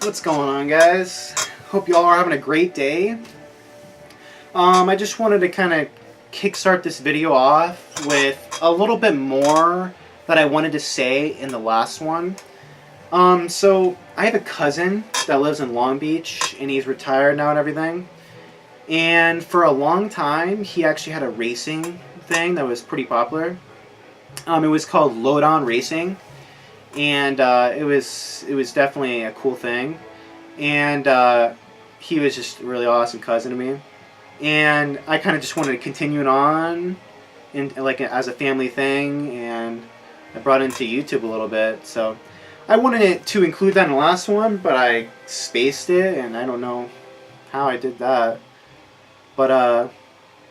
What's going on, guys? Hope you all are having a great day. I just wanted to kind of kickstart this video off with a little bit more that I wanted to say in the last one. So I have a cousin that lives in Long Beach, and he's retired now and everything. And for a long time, he actually had a racing thing that was pretty popular. It was called Load On Racing. And it was definitely a cool thing, and he was just a really awesome cousin to me, and I kind of just wanted to continue it on, like as a family thing, and I brought it into YouTube a little bit. So I wanted it to include that in the last one, but I spaced it, and I don't know how I did that. But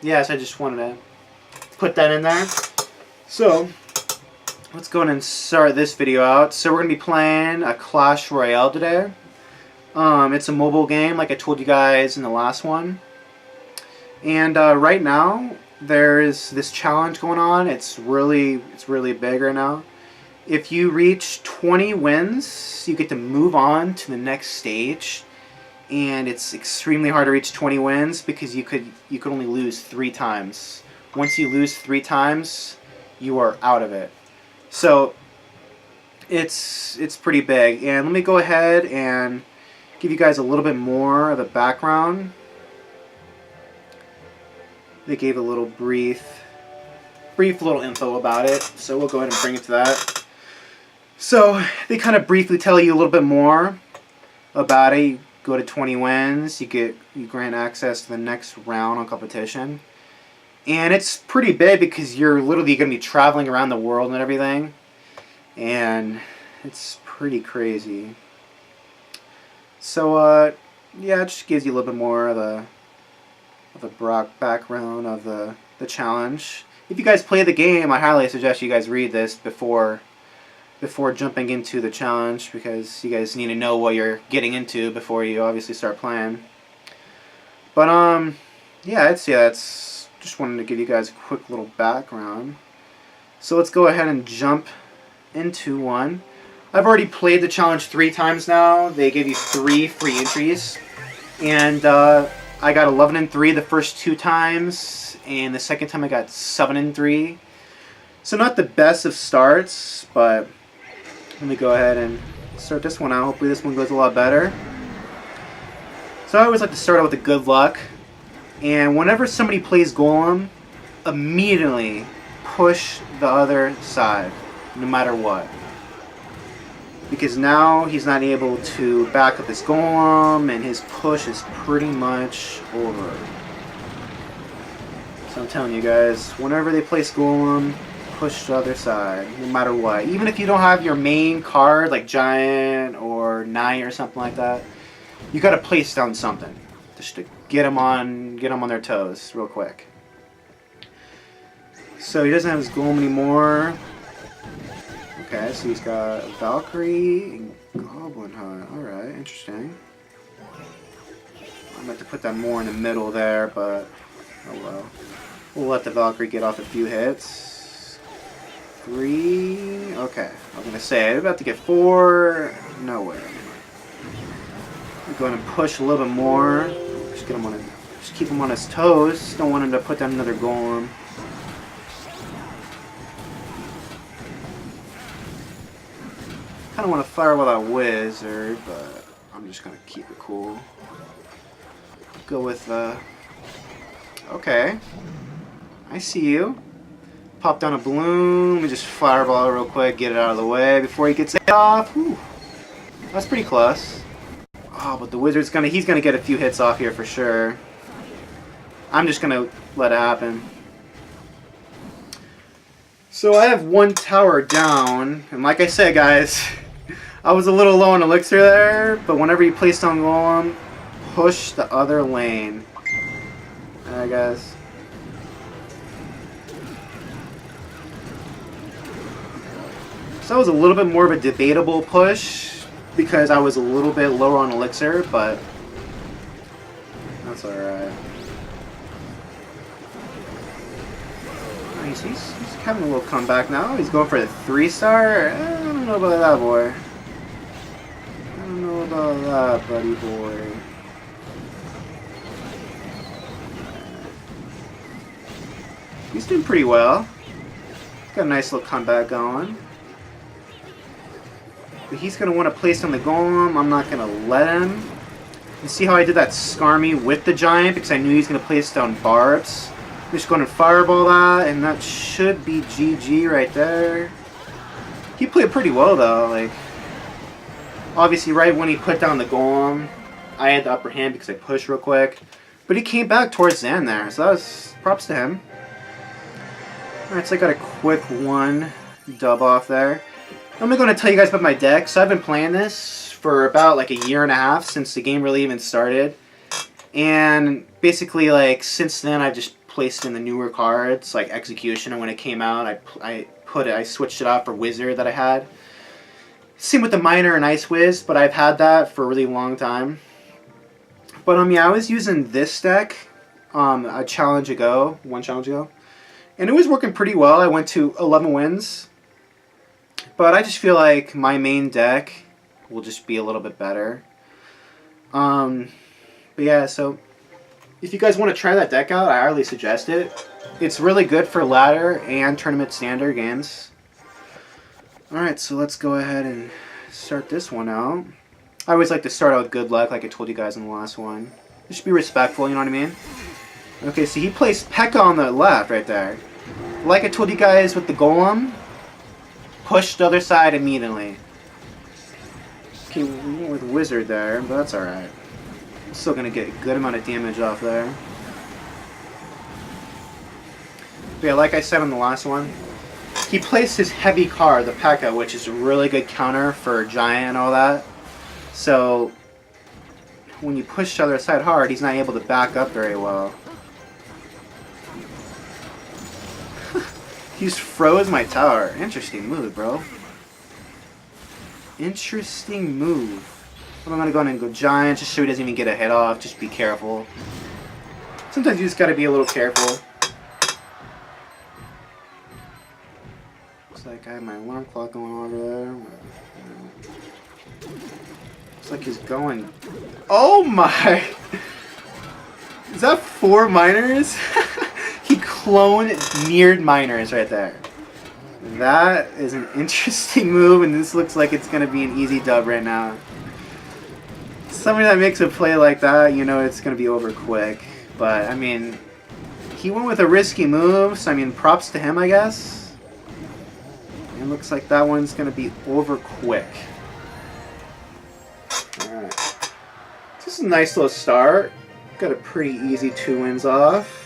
yes, I just wanted to put that in there. So let's go ahead and start this video out. So we're going to be playing a Clash Royale today. It's a mobile game like I told you guys in the last one. And right now there's this challenge going on. It's really big right now. If you reach 20 wins, you get to move on to the next stage. And it's extremely hard to reach 20 wins because you could only lose 3 times. Once you lose 3 times, you are out of it. So it's pretty big, and let me go ahead and give you guys a little bit more of the background. They gave a little brief little info about it, so we'll go ahead and bring it to that. So they kind of briefly tell you a little bit more about it. You go to 20 wins, you grant access to the next round on competition. And it's pretty big because you're literally going to be traveling around the world and everything. And it's pretty crazy. So, yeah, it just gives you a little bit more of the background of the challenge. If you guys play the game, I highly suggest you guys read this before jumping into the challenge, because you guys need to know what you're getting into before you obviously start playing. But, yeah, that's just wanted to give you guys a quick little background. So let's go ahead and jump into one. I've already played the challenge 3 times now. They give you 3 free entries, and I got 11 and 3 the first 2 times, and the second time I got 7 and 3. So not the best of starts, but let me go ahead and start this one out. Hopefully this one goes a lot better. So I always like to start out with the good luck. And whenever somebody plays Golem, immediately push the other side, no matter what. Because now he's not able to back up his Golem, and his push is pretty much over. So I'm telling you guys, whenever they place Golem, push the other side, no matter what. Even if you don't have your main card, like Giant or Knight or something like that, you gotta place down something just to get them on their toes real quick. So he doesn't have his Golem anymore. Okay, so he's got a Valkyrie and Goblin Hunt. Alright, interesting. I'm going to put that more in the middle there, but oh well. We'll let the Valkyrie get off a few hits. 3. Okay, I was going to say, I'm about to get 4. No way. I'm going to push a little bit more. Just keep him on his toes. Don't want him to put down another Golem. Kind of want to fire with that Wizard, but I'm just going to keep it cool. Go with okay. I see you. Pop down a balloon. Let me just fireball it real quick, get it out of the way before he gets it off. Whew. That's pretty close. Oh, but the Wizard's he's gonna get a few hits off here for sure. I'm just gonna let it happen. So I have 1 tower down, and like I said, guys, I was a little low on elixir there, but whenever you place down Golem, push the other lane. Alright, guys. So that was a little bit more of a debatable push, because I was a little bit lower on elixir, but that's alright. He's having a little comeback now. He's going for a 3-star. I don't know about that, boy. I don't know about about that, buddy boy? He's doing pretty well. Got a nice little comeback going. But he's going to want to place on the golem. I'm not going to let him. You see how I did that Skarmy with the giant because I knew he was going to place down barbs. I'm just going to fireball that, and that should be GG right there. He played pretty well though. Like, obviously, right when he put down the golem, I had the upper hand because I pushed real quick. But he came back towards the end there, so that was props to him. Alright, so I got a quick one dub off there. I'm going to tell you guys about my deck. So I've been playing this for about like a year and a half since the game really even started. And basically, like, since then I've just placed in the newer cards, like Execution, and when it came out I switched it out for Wizard that I had. Same with the Miner and Ice Wiz, but I've had that for a really long time. But yeah, I was using this deck one challenge ago, and it was working pretty well. I went to 11 wins. But I just feel like my main deck will just be a little bit better. But yeah, so if you guys want to try that deck out, I highly suggest it. It's really good for ladder and tournament standard games. Alright, so let's go ahead and start this one out. I always like to start out with good luck, like I told you guys in the last one. Just be respectful, you know what I mean? Okay, so he placed P.E.K.K.A on the left right there. Like I told you guys with the Golem, push the other side immediately. Okay, we went with Wizard there, but that's alright. Still gonna get a good amount of damage off there. But yeah, like I said on the last one, he placed his heavy card, the P.E.K.K.A, which is a really good counter for Giant and all that. So, when you push the other side hard, he's not able to back up very well. He just froze my tower. Interesting move, bro. Interesting move. But I'm going to go in and go Giant, just so he doesn't even get a hit off. Just be careful. Sometimes you just got to be a little careful. Looks like I have my alarm clock going on over there. Looks like he's going... Oh my! Is that 4 miners? He clone-neared miners right there. That is an interesting move, and this looks like it's going to be an easy dub right now. Somebody that makes a play like that, you know it's going to be over quick. But, I mean, he went with a risky move, so, I mean, props to him, I guess. It looks like that one's going to be over quick. Alright. This is a nice little start. Got a pretty easy 2 wins off.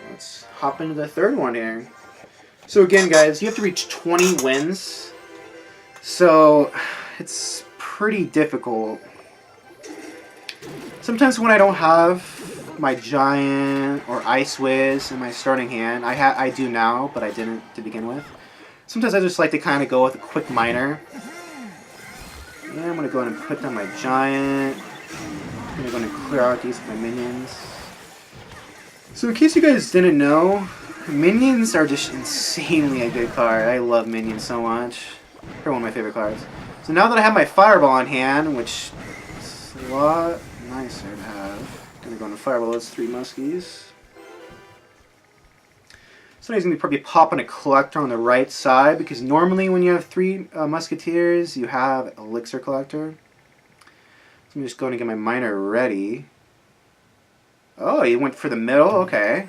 Let's hop into the third one here. So again, guys, you have to reach 20 wins. So it's pretty difficult. Sometimes when I don't have my Giant or Ice Wiz in my starting hand, I do now, but I didn't to begin with. Sometimes I just like to kind of go with a quick Miner. Yeah, I'm going to go ahead and put down my Giant. I'm going to go ahead and clear out these of my minions. So in case you guys didn't know, minions are just insanely a good card. I love minions so much. They're one of my favorite cards. So now that I have my Fireball on hand, which is a lot nicer to have, I'm going to go ahead and Fireball those 3 Muskies. So he's going to be probably popping a Collector on the right side, because normally when you have 3 Musketeers, you have Elixir Collector. So I'm just going to get my Miner ready. Oh, he went for the middle? Okay.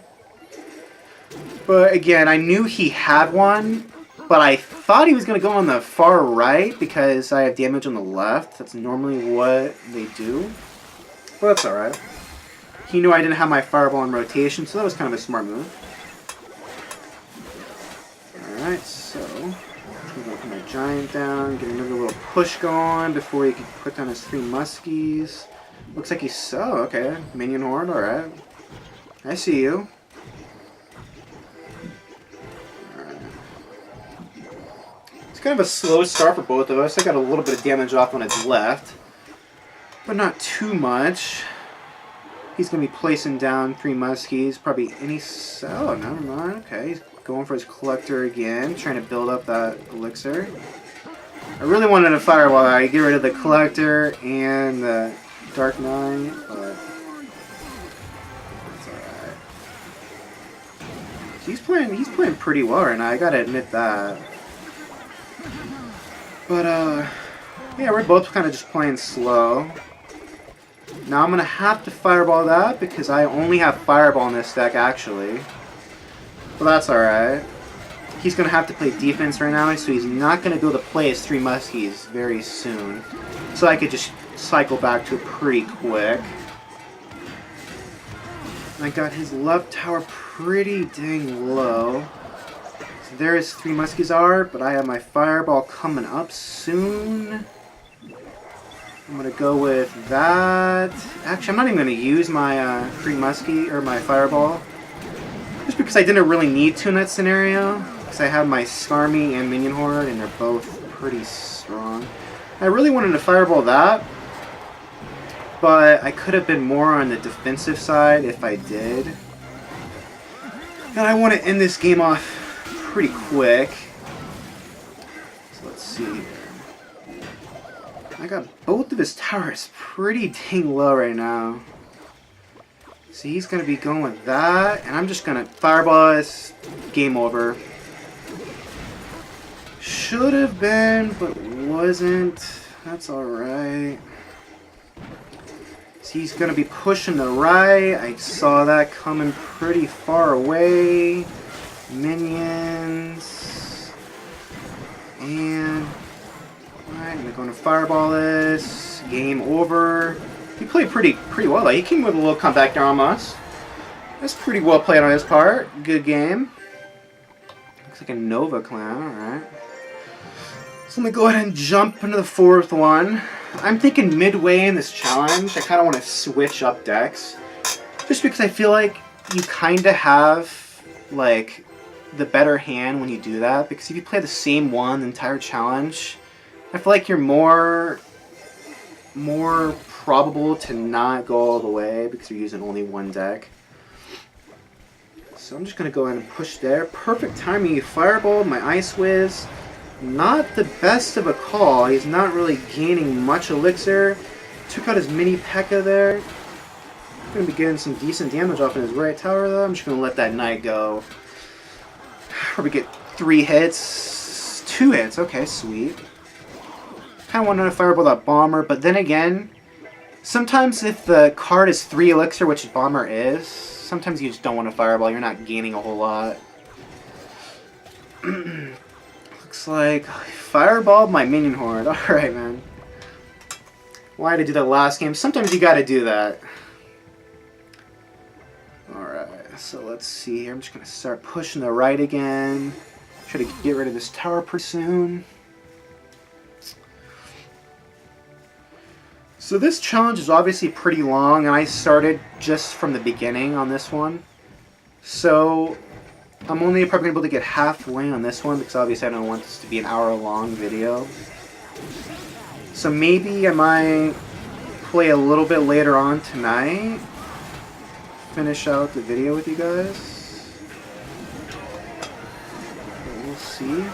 But again, I knew he had one, but I thought he was going to go on the far right, because I have damage on the left. That's normally what they do. But that's alright. He knew I didn't have my Fireball in rotation, so that was kind of a smart move. Alright, so I'm going to put my Giant down, get another little push going before he can put down his 3 Muskies. Looks like he's... Oh, okay. Minion Horde, alright. I see you. Alright. It's kind of a slow start for both of us. I got a little bit of damage off on his left, but not too much. He's going to be placing down 3 muskies. Probably any... Oh, never mind. Okay, he's going for his collector again. Trying to build up that elixir. I really wanted to fireball that. I get rid of the collector and the Dark Knight, but... That's alright. He's playing pretty well right now. I gotta admit that. But, yeah, we're both kind of just playing slow. Now I'm going to have to fireball that because I only have fireball in this deck, actually. But that's alright. He's going to have to play defense right now, so he's not going to be able to play his 3 muskies very soon. So I could just cycle back to it pretty quick. I got his left tower pretty dang low. So there his 3 muskies are, but I have my fireball coming up soon. I'm gonna go with that. Actually, I'm not even gonna use my 3 muskie or my fireball, just because I didn't really need to in that scenario. Because I have my Skarmy and Minion Horde, and they're both pretty strong. I really wanted to fireball that, but I could have been more on the defensive side if I did. And I want to end this game off pretty quick. So let's see here. I got both of his towers pretty dang low right now. So he's going to be going with that. And I'm just going to fireball this. Game over. Should have been, but wasn't. That's alright. So he's going to be pushing the right. I saw that coming pretty far away. Minions. And... Alright, I'm going to fireball this. Game over. He played pretty well. He came with a little comeback there almost. That's pretty well played on his part. Good game. Looks like a Nova clan. Alright. So let me go ahead and jump into the 4th one. I'm thinking midway in this challenge, I kind of want to switch up decks. Just because I feel like you kind of have, like, the better hand when you do that. Because if you play the same one the entire challenge, I feel like you're more probable to not go all the way because you're using only one deck. So I'm just going to go ahead and push there. Perfect timing. He fireballed my Ice Whiz. Not the best of a call. He's not really gaining much elixir. Took out his mini P.E.K.K.A. there. Going to be getting some decent damage off in his right tower though. I'm just going to let that Knight go. Probably get 3 hits. 2 hits. Okay, sweet. Kind of wanted to fireball that Bomber, but then again, sometimes if the card is 3 elixir, which Bomber is, sometimes you just don't want to fireball. You're not gaining a whole lot. Looks like I fireballed my Minion Horde. Alright, man. Why did I do that last game? Sometimes you gotta do that. Alright, so let's see here. I'm just gonna start pushing the right again. Try to get rid of this tower pretty soon. So this challenge is obviously pretty long, and I started just from the beginning on this one. So I'm only probably able to get halfway on this one because obviously I don't want this to be an hour-long video. So maybe I might play a little bit later on tonight. Finish out the video with you guys. We'll see.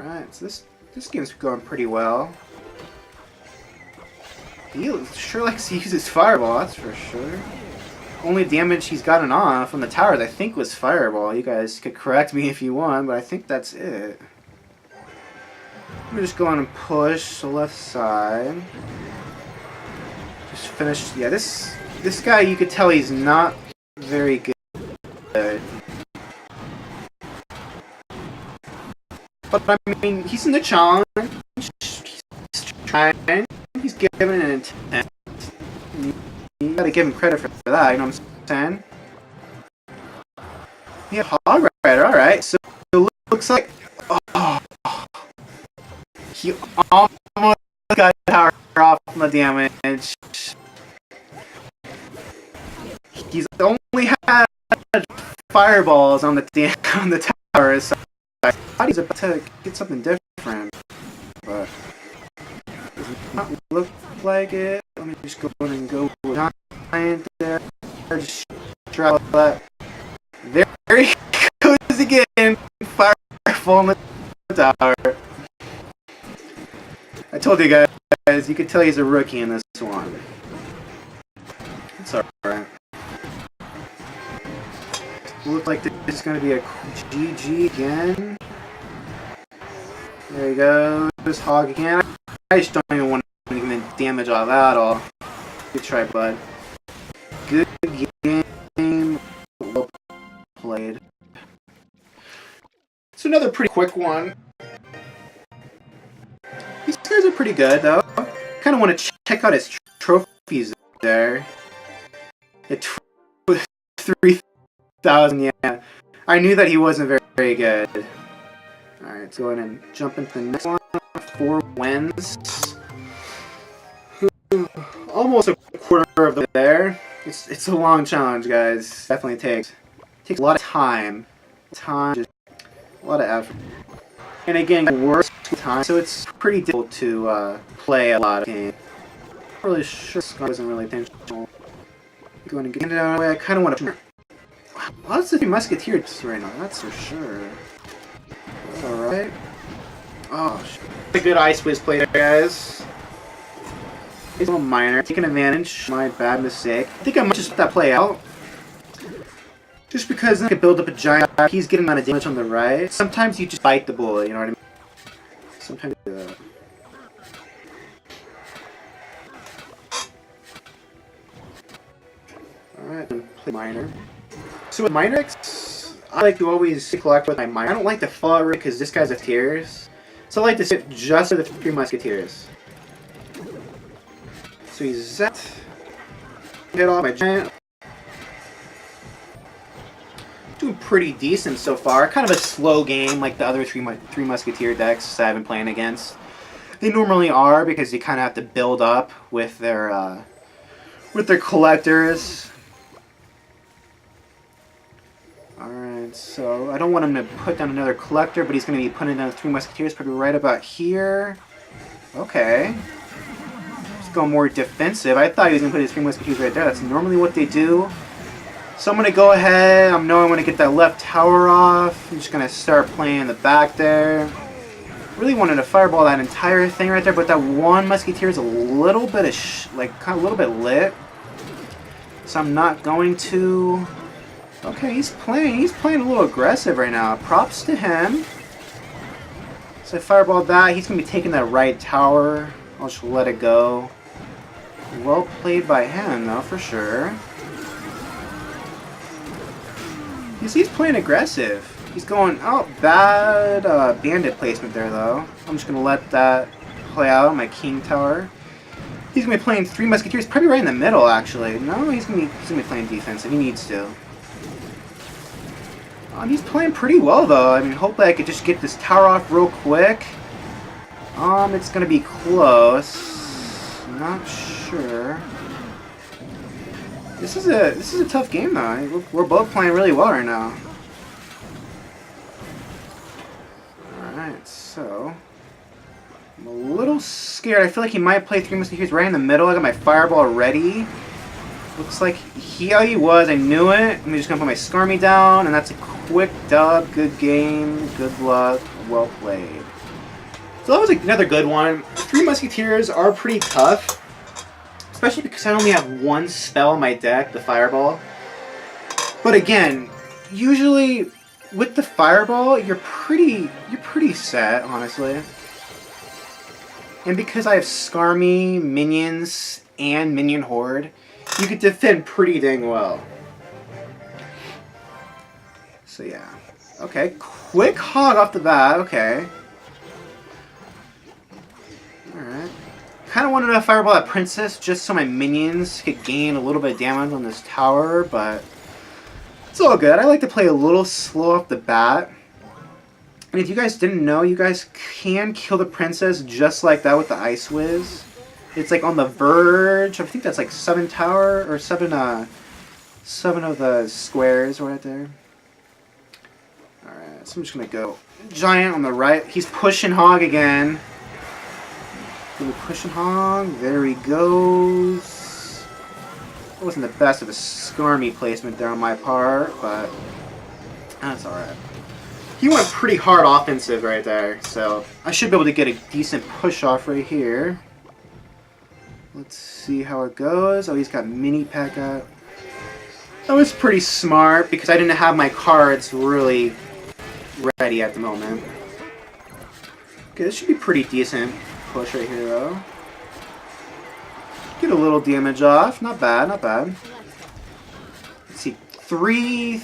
Alright, so this game's going pretty well. He sure likes to use his fireball, that's for sure. Only damage he's gotten off on the towers, I think, was fireball. You guys could correct me if you want, but I think that's it. We're just going and push the left side. Just finish. Yeah, this guy, you could tell he's not very good. But I mean, he's in the challenge. He's trying. He's given an intent. You gotta give him credit for that, you know what I'm saying? Yeah, Hog Rider, alright. So it looks like... Oh, he almost got power off my damage. He's only had fireballs on the tower, so I thought he's about to get something different. But not look like it. Let me just go in and go with giant there. Just try that. There he goes again. Fireball on the tower. I told you guys, you could tell he's a rookie in this one. It's alright. Looks like this is going to be a GG again. There he goes. Hog again. I just don't even want to even damage all that at all. Good try, bud. Good game. Well played. It's another pretty quick one. These guys are pretty good, though. Kind of want to check out his trophies there. At 3,000, yeah. I knew that he wasn't very, very good. Alright, let's go ahead and jump into the next one. 4 wins. Almost a quarter of the there. It's a long challenge, guys. Definitely takes a lot of time. Just a lot of effort. And again, works with time, so it's pretty difficult to play a lot of games. I'm not really sure this wasn't really intentional. Going to get it out of the way. I kind of want to. Lots of musketeers right now, that's for sure. Alright. Oh, a good Ice Whiz play there, guys. He's a little minor. Taking advantage. My bad mistake. I think I might just let that play out. Just because I could build up a giant. He's getting a lot of damage on the right. Sometimes you just bite the bullet, you know what I mean? Sometimes you do that. Alright, play minor. So with minor, I like to always collect with my minor. I don't like to follow it because this guy's a tiers. So I like to sit just for the 3 musketeers. So he's that. Hit off my giant. Doing pretty decent so far. Kind of a slow game like the other three musketeer decks that I've been playing against. They normally are because you kind of have to build up with their collectors. Alright, so I don't want him to put down another collector, but he's going to be putting down 3 musketeers probably right about here. Okay. He's going more defensive. I thought he was going to put his 3 musketeers right there. That's normally what they do. So I'm going to go ahead. I know I want to get that left tower off. I'm just going to start playing in the back there. Really wanted to fireball that entire thing right there, but that 1 musketeer is a little bit of kind of a little bit lit. So I'm not going to. Okay, he's playing a little aggressive right now. Props to him. So I fireballed that. He's going to be taking that right tower. I'll just let it go. Well played by him, though, for sure. He's playing aggressive. He's going, oh, bad bandit placement there, though. I'm just going to let that play out on my king tower. He's going to be playing 3 musketeers, probably right in the middle, actually. No, he's going to be playing defensive. He needs to. He's playing pretty well, though. I mean, hopefully I could just get this tower off real quick. It's going to be close. Not sure. This is a tough game, though. We're both playing really well right now. Alright, so I'm a little scared. I feel like he might play 3 musketeers right in the middle. I got my fireball ready. Looks like he was. I knew it. I'm just going to put my Skarmy down, and that's a quick dub. Good game. Good luck. Well played. So that was another good one. 3 musketeers are pretty tough. Especially because I only have 1 spell in my deck, the fireball. But again, usually with the fireball, you're pretty set, honestly. And because I have Skarmy, minions, and minion horde, you could defend pretty dang well. So yeah. Okay, quick hog off the bat, okay. Alright. Kind of wanted to fireball that princess just so my minions could gain a little bit of damage on this tower, but it's all good. I like to play a little slow off the bat. And if you guys didn't know, you guys can kill the princess just like that with the Ice Whiz. It's like on the verge. I think that's like 7 tower or 7 of the squares right there. Alright, so I'm just gonna go giant on the right. He's pushing hog again. Gonna push and hog. There he goes. That wasn't the best of a Skarmy placement there on my part, but that's alright. He went pretty hard offensive right there, so I should be able to get a decent push off right here. Let's see how it goes. Oh, he's got mini P.E.K.K.A. That was pretty smart because I didn't have my cards really ready at the moment. Okay, this should be pretty decent push right here though. Get a little damage off. Not bad, not bad. Let's see. Three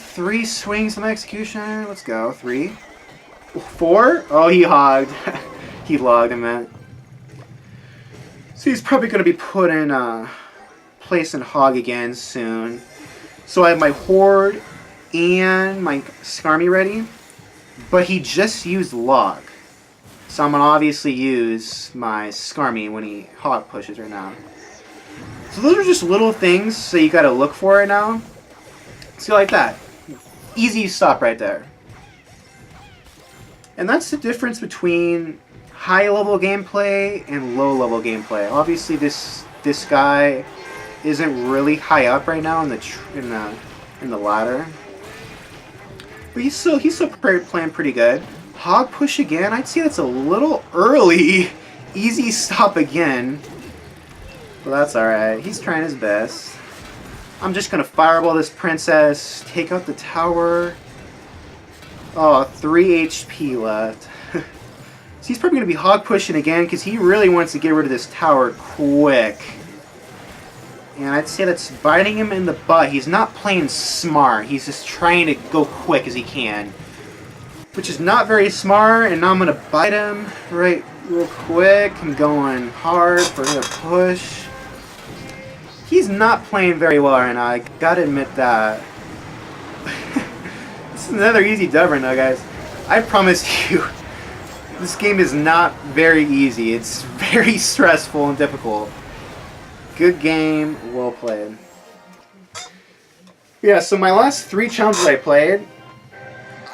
swings on my execution. Let's go. 3. 4? Oh, he hogged. He logged him, man. So he's probably going to be put in place and hog again soon. So I have my Horde and my Skarmy ready, but he just used log. So I'm going to obviously use my Skarmy when he hog pushes right now. So those are just little things that you got to look for right now. See, like that. Easy stop right there. And that's the difference between high-level gameplay and low-level gameplay. Obviously, this guy isn't really high up right now in the ladder, but he's still playing pretty good. Hog push again. I'd say that's a little early. Easy stop again. But that's all right. He's trying his best. I'm just gonna fireball this princess. Take out the tower. Oh, 3 HP left. So he's probably going to be hog pushing again because he really wants to get rid of this tower quick. And I'd say that's biting him in the butt. He's not playing smart. He's just trying to go quick as he can. Which is not very smart, and now I'm going to bite him right real quick. I'm going hard for another push. He's not playing very well right now. I gotta admit that. This is another easy dub right now, guys. I promise you. This game is not very easy. It's very stressful and difficult. Good game, well played. Yeah, so my last 3 challenges I played,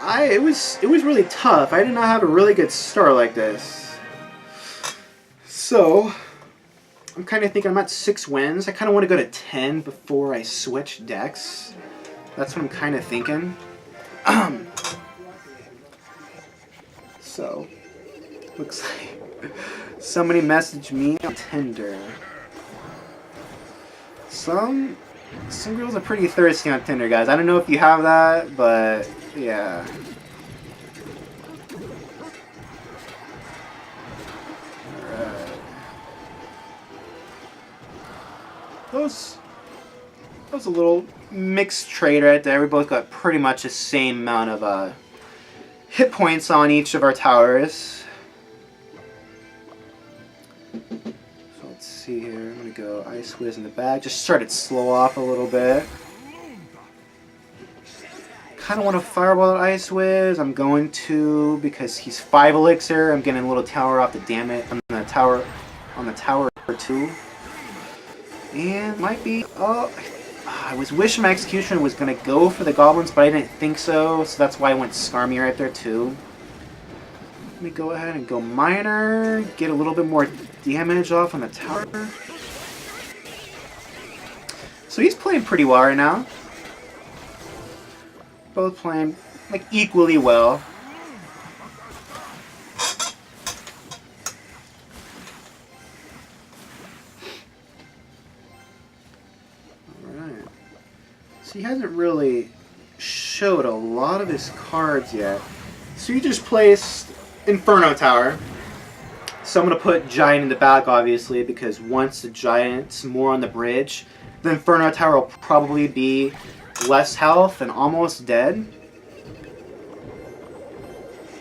it was really tough. I did not have a really good start like this. So I'm kind of thinking I'm at 6 wins. I kind of want to go to 10 before I switch decks. That's what I'm kind of thinking. So looks like somebody messaged me on Tinder. Some girls are pretty thirsty on Tinder, guys. I don't know if you have that, but yeah. Alright. That was a little mixed trade right there. We both got pretty much the same amount of hit points on each of our towers. So let's see here. I'm gonna go Ice Whiz in the bag. Just started slow off a little bit. Kind of want to fireball that Ice Whiz. I'm going to because he's 5 elixir. I'm getting a little tower off the damage on the tower too. And might be I was wishing my execution was gonna go for the goblins, but I didn't think so. So that's why I went Skarmy right there too. Let me go ahead and go Miner, get a little bit more damage off on the tower. So he's playing pretty well right now. Both playing like equally well. Alright. So he hasn't really showed a lot of his cards yet. So he just placed Inferno Tower. So I'm going to put Giant in the back, obviously, because once the Giant's more on the bridge, the Inferno Tower will probably be less health and almost dead.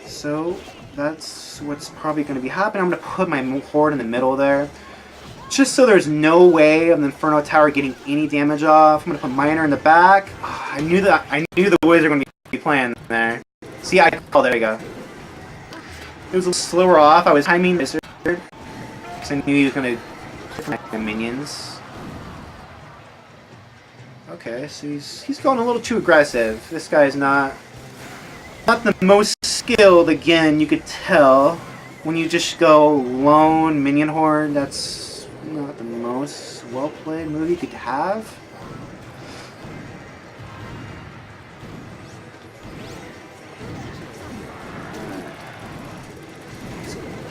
So that's what's probably going to be happening. I'm going to put my Horde in the middle there, just so there's no way of the Inferno Tower getting any damage off. I'm going to put Miner in the back. Oh, I knew the Wizard were going to be playing there. See, oh, there we go. It was a little slower off. I was timing the Wizard because I knew he was going to play my minions. Okay, so he's going a little too aggressive. This guy's not the most skilled, again, you could tell. when you just go lone minion horde, that's not the most well-played move you could have.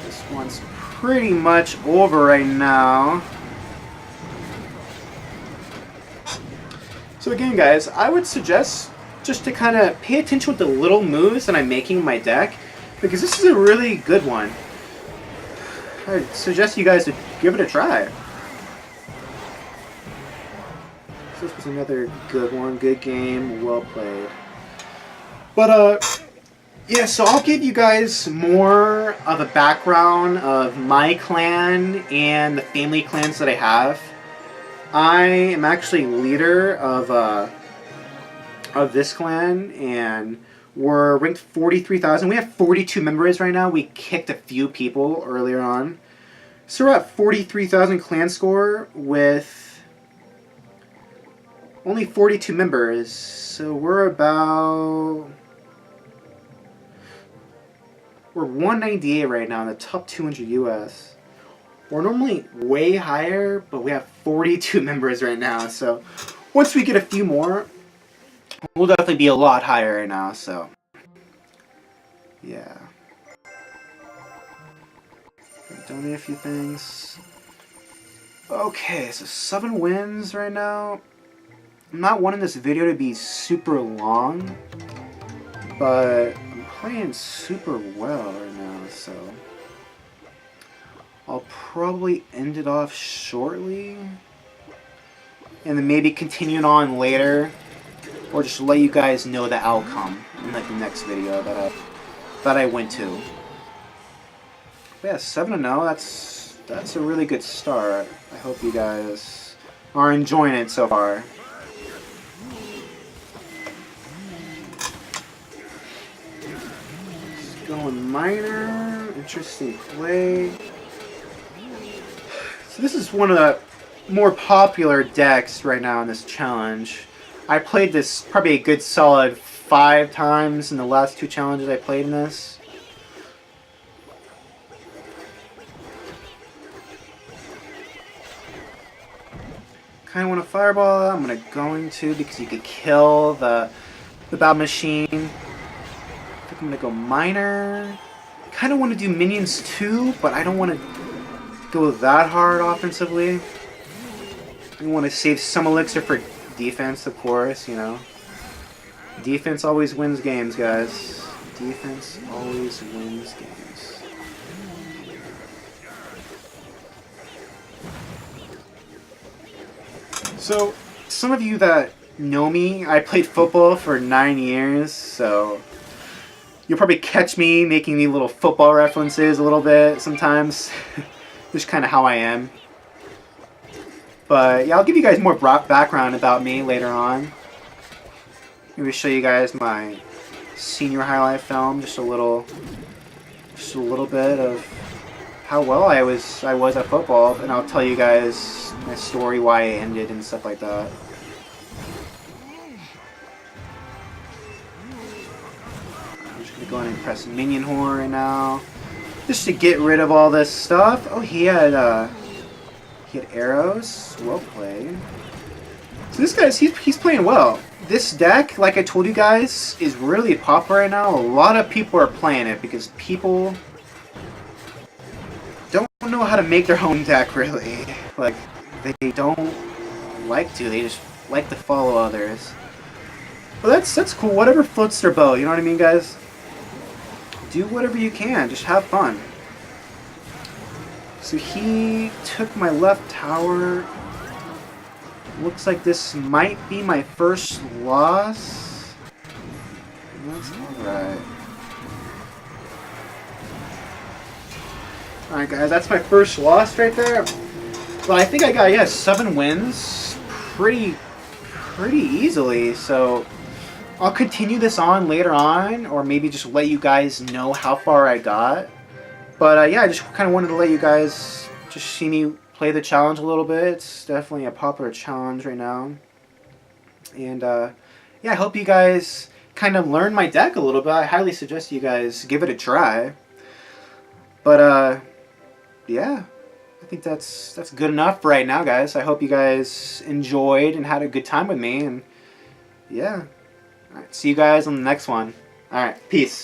This one's pretty much over right now. So again, guys, I would suggest just to kind of pay attention with the little moves that I'm making in my deck, because this is a really good one. I suggest you guys to give it a try. So this was another good one, good game, well played. But yeah, so I'll give you guys more of a background of my clan and the family clans that I have. I am actually leader of this clan, and we're ranked 43,000. We have 42 members right now. We kicked a few people earlier on. So we're at 43,000 clan score with only 42 members. So we're 198 right now in the top 200 US. We're normally way higher, but we have 42 members right now. So once we get a few more, we'll definitely be a lot higher right now. So yeah. Donate a few things. Okay, so 7 wins right now. I'm not wanting this video to be super long, but I'm playing super well right now, so I'll probably end it off shortly, and then maybe continue it on later, or just let you guys know the outcome in like the next video that I went to. But yeah, 7-0. That's a really good start. I hope you guys are enjoying it so far. Just going minor. Interesting play. So this is one of the more popular decks right now in this challenge. I played this probably a good solid 5 times in the last 2 challenges I played in this. Kind of want to fireball. I'm going to because you could kill the battle machine. I think I'm gonna go minor. Kind of want to do minions too, but I don't want to go that hard offensively. I want to save some elixir for defense, of course. You know, defense always wins games, guys. Defense always wins games. So, some of you that know me, I played football for 9 years, so you'll probably catch me making these little football references a little bit sometimes. Just kind of how I am. But yeah, I'll give you guys more background about me later on. Maybe show you guys my senior highlight film, just a little bit of how well I was at football, and I'll tell you guys my story, why I ended, and stuff like that. I'm just gonna go ahead and press minion horn right now, just to get rid of all this stuff. Oh, he had arrows. Well played. So this guy's he's playing well. This deck, like I told you guys, is really popular right now. A lot of people are playing it because people don't know how to make their own deck, really. Like, they don't like to. They just like to follow others. But that's cool. Whatever floats their boat. You know what I mean, guys? Do whatever you can. Just have fun. So he took my left tower. Looks like this might be my first loss. That's alright. Alright, guys. That's my first loss right there. But I think I got, yeah, 7 wins pretty easily, so I'll continue this on later on, or maybe just let you guys know how far I got. But yeah, I just kind of wanted to let you guys just see me play the challenge a little bit. It's definitely a popular challenge right now. And yeah, I hope you guys kind of learn my deck a little bit. I highly suggest you guys give it a try. But yeah, I think that's good enough right now, guys. I hope you guys enjoyed and had a good time with me, and yeah. All right, see you guys on the next one. All right, peace.